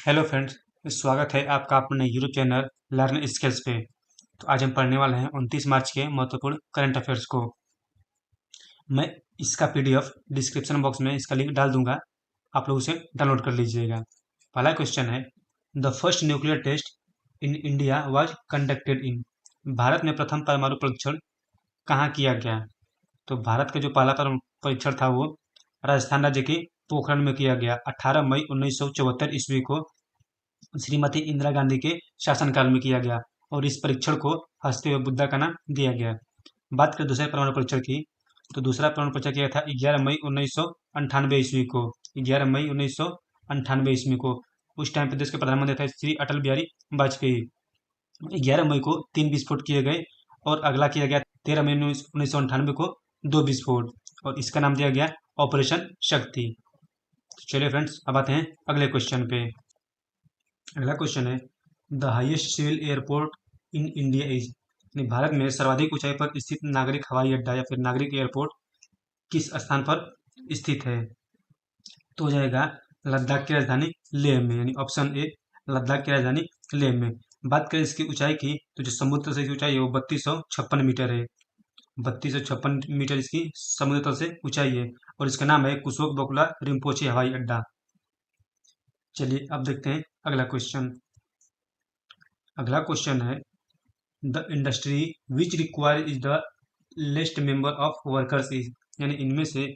Hello friends. स्वागत है आपका अपने यूट्यूब चैनल लर्न स्किल्स पे। तो आज हम पढ़ने वाले हैं 29 मार्च के महत्वपूर्ण करंट अफेयर्स को। मैं इसका पीडीएफ डिस्क्रिप्शन बॉक्स में इसका लिंक डाल दूंगा, आप लोग उसे डाउनलोड कर लीजिएगा। पहला क्वेश्चन है, the first nuclear test in India was conducted in. Bharat में प्रथम परमाणु परीक्षण कहाँ किया गया? तो भारत का जो पहला परीक्षण था वो राजस्थान राज्य के पोखरण में किया गया 18 मई 1974 ईस्वी को श्रीमती इंदिरा गांधी के शासनकाल में किया गया और इस परीक्षण को हस्ते हुए बुद्धा का नाम दिया गया। बात करें दूसरे परमाणु परीक्षण की, तो दूसरा परमाणु परीक्षण किया था 11 मई 1998 ईस्वी को। 11 मई 1998 ईस्वी को उस टाइम प्रदेश के प्रधानमंत्री थे श्री अटल बिहारी वाजपेयी। 11 मई को 3 विस्फोट किए गए और अगला किया गया 13 मई 1998 को 2 विस्फोट और इसका नाम दिया गया ऑपरेशन शक्ति। चलिए फ्रेंड्स, अब आते हैं अगले क्वेश्चन पे। अगला क्वेश्चन है, the highest civil airport in India is. Bharat में सर्वाधिक ऊंचाई पर स्थित नागरिक हवाई अड्डा या फिर नागरिक एयरपोर्ट किस स्थान पर स्थित है? तो हो जाएगा लद्दाख की राजधानी लेह में, यानी ऑप्शन ए लद्दाख की राजधानी लेह में। बात करें इसकी ऊंचाई की, तो जो समुद्र तल से इसकी ऊंचाई है वो 3256 मीटर है। 3256 मीटर इसकी समुद्र तल से ऊंचाई है और इसका नाम है कुशोक बकुला रिम्पोची हवाई अड्डा। चलिए अब देखते हैं अगला क्वेश्चन। अगला क्वेश्चन है, the industry which require is the लेस्ट member of workers is. यानी इनमें से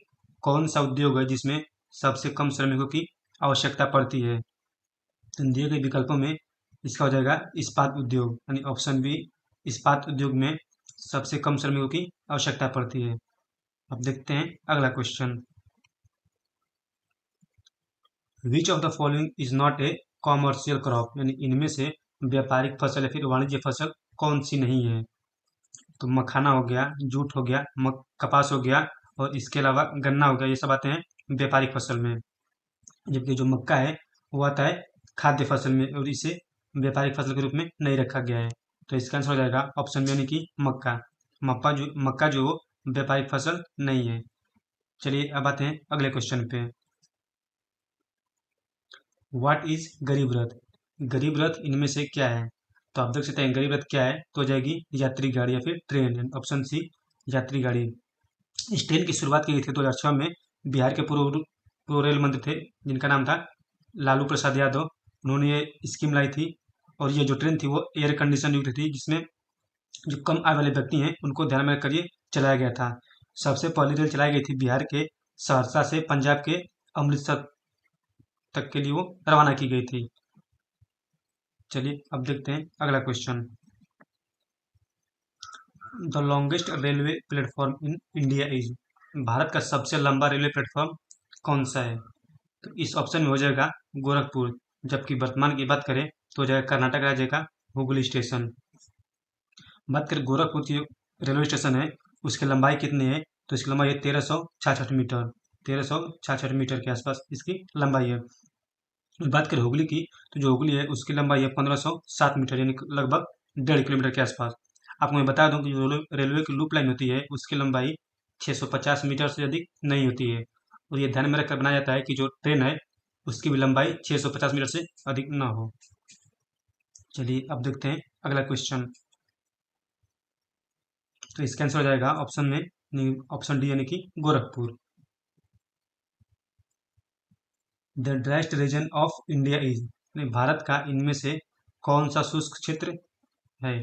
कौन सा उद्योग है जिसमें सबसे कम श्रमिकों की आवश्यकता पड़ती है? तो दिए गए विकल्पों में इसका हो जाएगा इस्पात उद्योग, यानी ऑप्शन बी इस्पात उद्योग में सबसे कम श्रमिकों की आवश्यकता पड़ती है। अब देखते हैं अगला question, which of the following is not a commercial crop. यानी इनमें से व्यापारिक फसल या फिर वाणिज्य फसल कौन सी नहीं है? तो मखाना हो गया, जूट हो गया, कपास हो गया और इसके अलावा गन्ना हो गया, ये सब आते हैं व्यापारिक फसल में। जबकि जो मक्का है वो आता है खाद्य फसल में और इसे व्यापारिक फसल के रूप में नहीं रखा गया है। तो इसका आंसर हो जाएगा ऑप्शन बी, यानी कि मक्का। मक्का जो व्यापारिक फसल नहीं है। चलिए अब आते हैं अगले क्वेश्चन पे। व्हाट इज गरीब रथ। गरीब रथ इनमें से क्या है? तो आप देख सकते हैं गरीब रथ क्या है, तो हो जाएगी यात्री गाड़ी या फिर ट्रेन, ऑप्शन सी यात्री गाड़ी। इस ट्रेन की शुरुआत की गई थी 2006 में। बिहार के पूर्व रेल मंत्री थे जिनका नाम था लालू प्रसाद यादव, उन्होंने ये स्कीम लाई थी और ये जो ट्रेन थी वो एयर कंडीशन युक्त थी, जिसमें जो कम आय वाले व्यक्ति हैं उनको ध्यान में रखकर ये चलाया गया था। सबसे पहली रेल चलाई गई थी बिहार के सहरसा से पंजाब के अमृतसर तक के लिए वो रवाना की गई थी। चलिए अब देखते हैं अगला question, the longest railway platform in India is. Bharat का सबसे लंबा रेलवे प्लेटफॉर्म कौन सा है? तो इस ऑप्शन में हो जाएगा गोरखपुर, जबकि वर्तमान की बात करें तो हो जाएगा कर्नाटक राज्य का हुगली स्टेशन। बात करें गोरखपुर की रेलवे स्टेशन है उसकी लंबाई कितनी है, तो इसकी लंबाई है 1366 मीटर। 1366 मीटर के आसपास इसकी लंबाई है। बात करें हुगली की, तो जो हुगली है उसकी लंबाई है 1507 मीटर, यानी लगभग 1.5 किलोमीटर के आसपास। आपको मैं बता दूं कि जो रेलवे की लूप लाइन होती है उसकी लंबाई 650 मीटर से अधिक नहीं होती है और ये ध्यान में रखकर बनाया जाता है कि जो ट्रेन है उसकी भी लंबाई 650 मीटर से अधिक ना हो। चलिए अब देखते हैं अगला क्वेश्चन, तो इसका आंसर हो जाएगा ऑप्शन में ऑप्शन डी, यानी कि Gorakhpur. The driest region of India is. Bharat का इनमें से कौन सा शुष्क क्षेत्र है?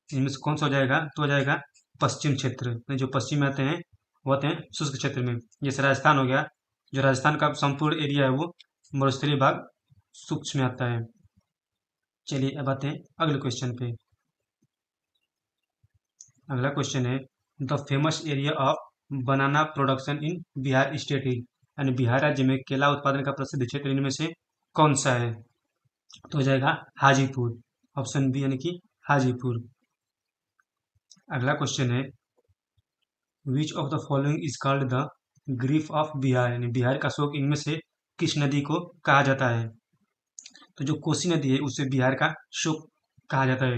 इनमें से कौन सा हो जाएगा, तो हो जाएगा पश्चिम क्षेत्र। जो पश्चिम में आते हैं वो आते हैं शुष्क क्षेत्र में, जैसे राजस्थान हो गया। जो राजस्थान का संपूर्ण एरिया है वो मरुस्थलीय भाग शुष्क में आता है। चलिए अब आते हैं अगले क्वेश्चन पे। अगला क्वेश्चन है, the famous area of banana production in Bihar state is. यानी बिहार राज्य में केला उत्पादन का प्रसिद्ध क्षेत्र इनमें से कौन सा है? तो हो जाएगा हाजीपुर, ऑप्शन बी, यानी कि हाजीपुर। अगला क्वेश्चन है, which of the following is called the grief of Bihar. यानी बिहार का शोक इनमें से किस नदी को कहा जाता है? तो जो कोसी नदी है उसे बिहार का शोक कहा जाता है,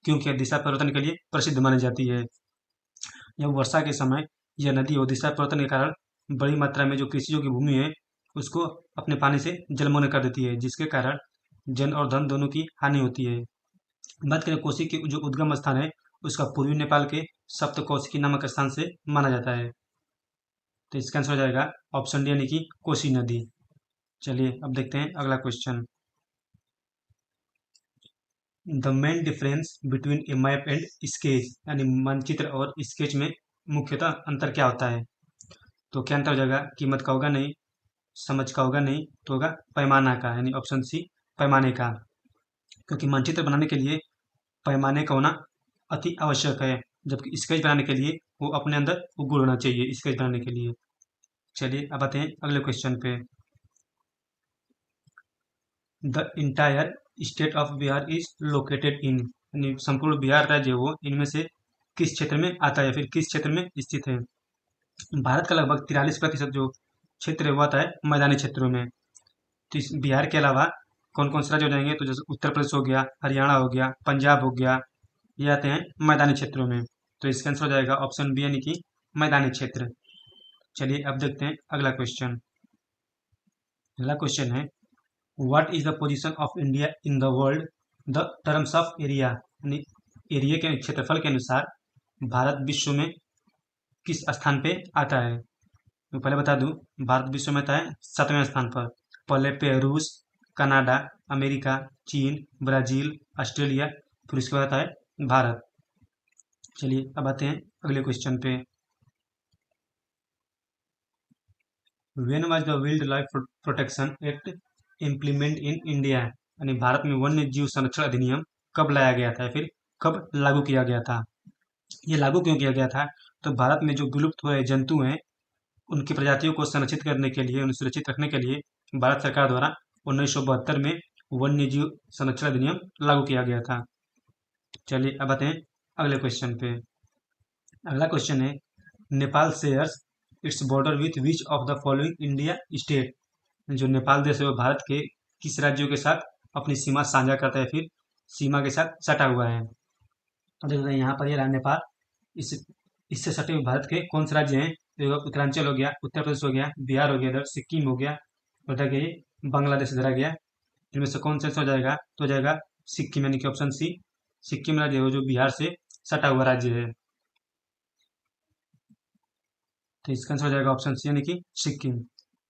क्योंकि यह दिशा परिवर्तन के लिए प्रसिद्ध मानी जाती है। जब वर्षा के समय यह नदी और दिशा परिवर्तन के कारण बड़ी मात्रा में जो कृषि योग्य भूमि है उसको अपने पानी से जलमग्न कर देती है, जिसके कारण जन और धन दोनों की हानि होती है। बात करें कोसी की जो उद्गम स्थान है, उसका पूर्वी नेपाल के सप्तकोशिकी नामक स्थान से माना जाता है। तो इसका आंसर हो जाएगा ऑप्शन डी यानी कि कोसी नदी। चलिए अब देखते हैं अगला question. The main difference between A map and sketch, यानी मानचित्र और स्केच में मुख्यतः अंतर क्या होता है? तो क्या अंतर हो जाएगा? कीमत का होगा नहीं, समझ का होगा नहीं, तो होगा पैमाना का, यानी ऑप्शन सी पैमाने का। क्योंकि मानचित्र बनाने के लिए पैमाने का होना अति आवश्यक है, जबकि स्केच बनाने के लिए वो अपने अंदर वो गुण होना चाहिए स्केच बनाने के लिए। चलिए अब आते हैं अगले क्वेश्चन पे। The entire state of Bihar is located in, यानी संपूर्ण बिहार राज्य वो इनमें से किस क्षेत्र में आता है, फिर किस क्षेत्र में स्थित है? भारत का लगभग 43% जो क्षेत्र है वो आता है मैदानी क्षेत्रों में। तो इस बिहार के अलावा कौन कौन से राज्य हो जाएंगे? तो जैसे उत्तर प्रदेश हो गया, हरियाणा हो गया, पंजाब हो गया, ये आते हैं मैदानी क्षेत्रों में। तो इसका आंसर हो जाएगा ऑप्शन बी यानी कि मैदानी क्षेत्र। चलिए अब देखते हैं अगला क्वेश्चन। अगला क्वेश्चन है what is the position of India in the world the terms of area, यानी एरिया के क्षेत्रफल के अनुसार भारत विश्व में किस स्थान पे आता है? तो पहले बता दूं, भारत विश्व में आता है 7वें स्थान पर। पहले पे रूस, कनाडा, अमेरिका, चीन, ब्राजील, ऑस्ट्रेलिया, फिर उसके बाद आता है भारत। चलिए अब आते हैं अगले क्वेश्चन पे। When was the wild life protection act implement in India, यानी भारत में वन्य जीव संरक्षण अधिनियम कब लाया गया था, फिर कब लागू किया गया था? ये लागू क्यों किया गया था? तो भारत में जो विलुप्त हुए जंतु हैं उनकी प्रजातियों को संरक्षित करने के लिए, उन्हें सुरक्षित रखने के लिए भारत सरकार द्वारा 1972 में वन्य जीव संरक्षण अधिनियम लागू किया गया था। चलिए अब आते हैं अगले क्वेश्चन पे। अगला क्वेश्चन है Nepal shares its border with which of the following India state, जो नेपाल देश है वो भारत के किस राज्यों के साथ अपनी सीमा साझा करता है, फिर सीमा के साथ सटा हुआ है? तो देखते हैं यहाँ पर ये रहा नेपाल। इस इससे सटे हुए भारत के कौन से राज्य हैं? तो ये उत्तरांचल हो गया, उत्तर प्रदेश हो गया, बिहार हो गया, इधर सिक्किम हो गया, और इधर ये बांग्लादेश इधर आ गया। इनमें से कौन सा हो जाएगा? तो हो जाएगा सिक्किम, यानी कि ऑप्शन सी सिक्किम राज्य है वो जो बिहार से सटा हुआ राज्य है। तो इसका आंसर हो जाएगा ऑप्शन सी यानी कि सिक्किम।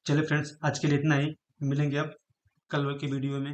चलिए फ्रेंड्स, आज के लिए इतना ही। मिलेंगे अब कल के वीडियो में।